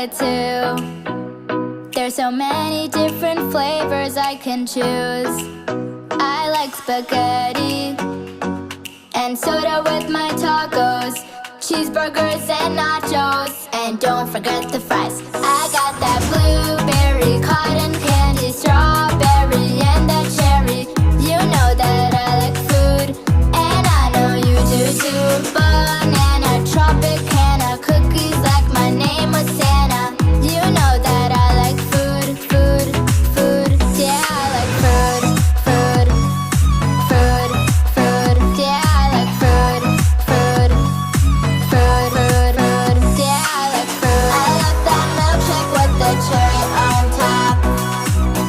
it too. There's so many different flavors I can choose. I like spaghetti and soda with my tacos, cheeseburgers and nachos, and don't forget the fries. I got